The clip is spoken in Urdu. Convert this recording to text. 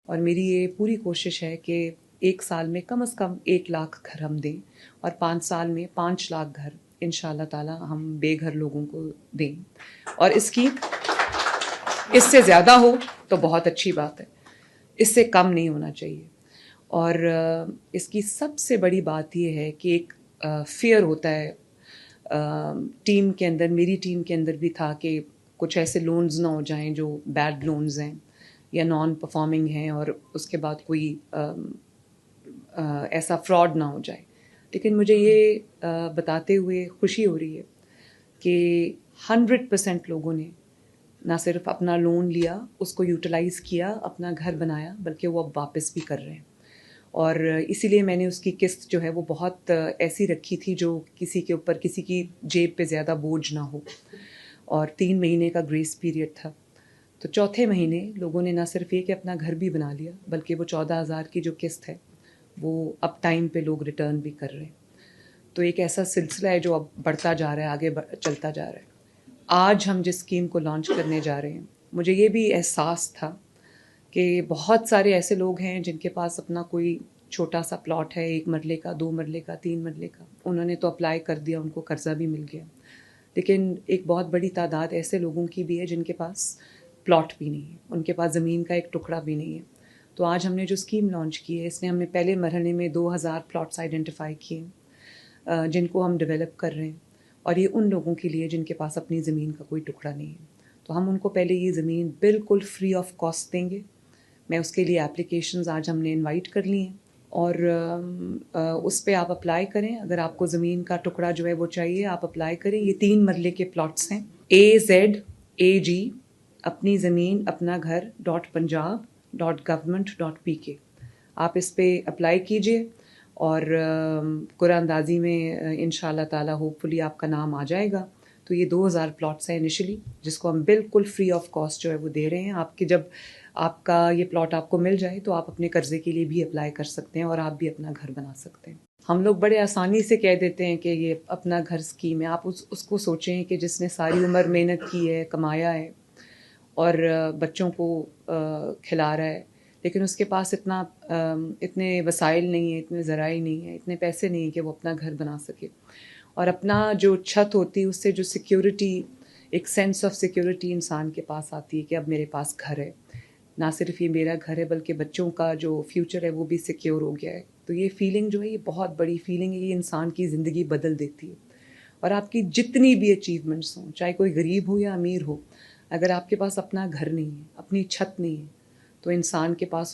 اور میری یہ پوری کوشش ہے کہ 1 سال میں کم از کم 1 لاکھ گھر ہم دیں اور 5 سال میں 5 لاکھ گھر انشاءاللہ تعالی ہم بے گھر لوگوں کو دیں. اور اس سے زیادہ ہو تو بہت اچھی بات ہے, اس سے کم نہیں ہونا چاہیے. اور اس کی سب سے بڑی بات یہ ہے کہ ایک فیئر ہوتا ہے ٹیم کے اندر, میری ٹیم کے اندر بھی تھا کہ کچھ ایسے لونز نہ ہو جائیں جو بیڈ لونز ہیں یا نان پرفارمنگ ہیں اور اس کے بعد کوئی ایسا فراڈ نہ ہو جائے. لیکن مجھے یہ بتاتے ہوئے خوشی ہو رہی ہے کہ 100% لوگوں نے نہ صرف اپنا لون لیا, اس کو یوٹیلائز کیا, اپنا گھر بنایا, بلکہ وہ اب واپس بھی کر رہے ہیں. اور اسی لیے میں نے اس کی قسط جو ہے وہ بہت ایسی رکھی تھی جو کسی کے اوپر, کسی کی جیب پہ زیادہ بوجھ نہ ہو. اور 3 مہینے کا گریس پیریڈ تھا. تو چوتھے مہینے لوگوں نے نہ صرف یہ کہ اپنا گھر بھی بنا لیا, بلکہ وہ 14,000 کی جو قسط ہے وہ اب ٹائم پہ لوگ ریٹرن بھی کر رہے ہیں. تو ایک ایسا سلسلہ ہے جو اب بڑھتا جا رہا ہے, آگے چلتا جا رہا ہے. آج ہم جس اسکیم کو لانچ کرنے جا رہے ہیں, مجھے یہ بھی احساس تھا کہ بہت سارے ایسے لوگ ہیں جن کے پاس اپنا کوئی چھوٹا سا پلاٹ ہے, 1 مرلے کا, 2 مرلے کا, 3 مرلے کا, انہوں نے تو اپلائی کر دیا, ان کو قرضہ بھی مل گیا. لیکن ایک بہت بڑی تعداد ایسے لوگوں کی بھی ہے جن کے پاس پلاٹ بھی نہیں ہے, ان کے پاس زمین کا ایک ٹکڑا بھی نہیں ہے. تو آج ہم نے جو اسکیم لانچ کی ہے, اس میں ہم نے پہلے مرحلے میں 2,000 پلاٹس آئیڈینٹیفائی کیے جن کو ہم ڈیولپ کر رہے ہیں. اور یہ ان لوگوں کے لیے جن کے پاس اپنی زمین کا کوئی ٹکڑا نہیں ہے. تو ہم ان کو پہلے یہ زمین بالکل فری آف کاسٹ دیں گے. میں اس کے لیے اپلیکیشنز آج ہم نے انوائٹ کر لی ہیں, اور اس پہ آپ اپلائی کریں. اگر آپ کو زمین کا ٹکڑا جو ہے وہ چاہیے, آپ اپلائی کریں. یہ 3 مرلے کے پلاٹس ہیں. AZAG اپنی زمین اپنا گھر .punjab.government.pk. آپ اس پہ اپلائی کیجئے اور قرآن اندازی میں انشاءاللہ تعالی ہوپ فلی آپ کا نام آ جائے گا. تو یہ 2,000 پلاٹس ہیں انیشلی, جس کو ہم بالکل فری آف کاسٹ جو ہے وہ دے رہے ہیں. آپ کے جب آپ کا یہ پلاٹ آپ کو مل جائے تو آپ اپنے قرضے کے لیے بھی اپلائی کر سکتے ہیں اور آپ بھی اپنا گھر بنا سکتے ہیں. ہم لوگ بڑے آسانی سے کہہ دیتے ہیں کہ یہ اپنا گھر اسکیم ہے. آپ اس کو سوچیں کہ جس نے ساری عمر محنت کی ہے, کمایا ہے اور بچوں کو کھلا رہا ہے, لیکن اس کے پاس اتنے وسائل نہیں ہیں, اتنے ذرائع نہیں ہیں, اتنے پیسے نہیں ہیں کہ وہ اپنا گھر بنا سکے. اور اپنا جو چھت ہوتی ہے اس سے جو سیکیورٹی, ایک سینس آف سیکیورٹی انسان کے پاس آتی ہے کہ اب میرے پاس گھر ہے, نہ صرف یہ میرا گھر ہے بلکہ بچوں کا جو فیوچر ہے وہ بھی سیکیور ہو گیا ہے. تو یہ فیلنگ جو ہے یہ بہت بڑی فیلنگ ہے, یہ انسان کی زندگی بدل دیتی ہے. اور آپ کی جتنی بھی اچیومنٹس ہوں, چاہے کوئی غریب ہو یا امیر ہو, اگر آپ کے پاس اپنا گھر نہیں ہے, اپنی چھت نہیں ہے, تو انسان کے پاس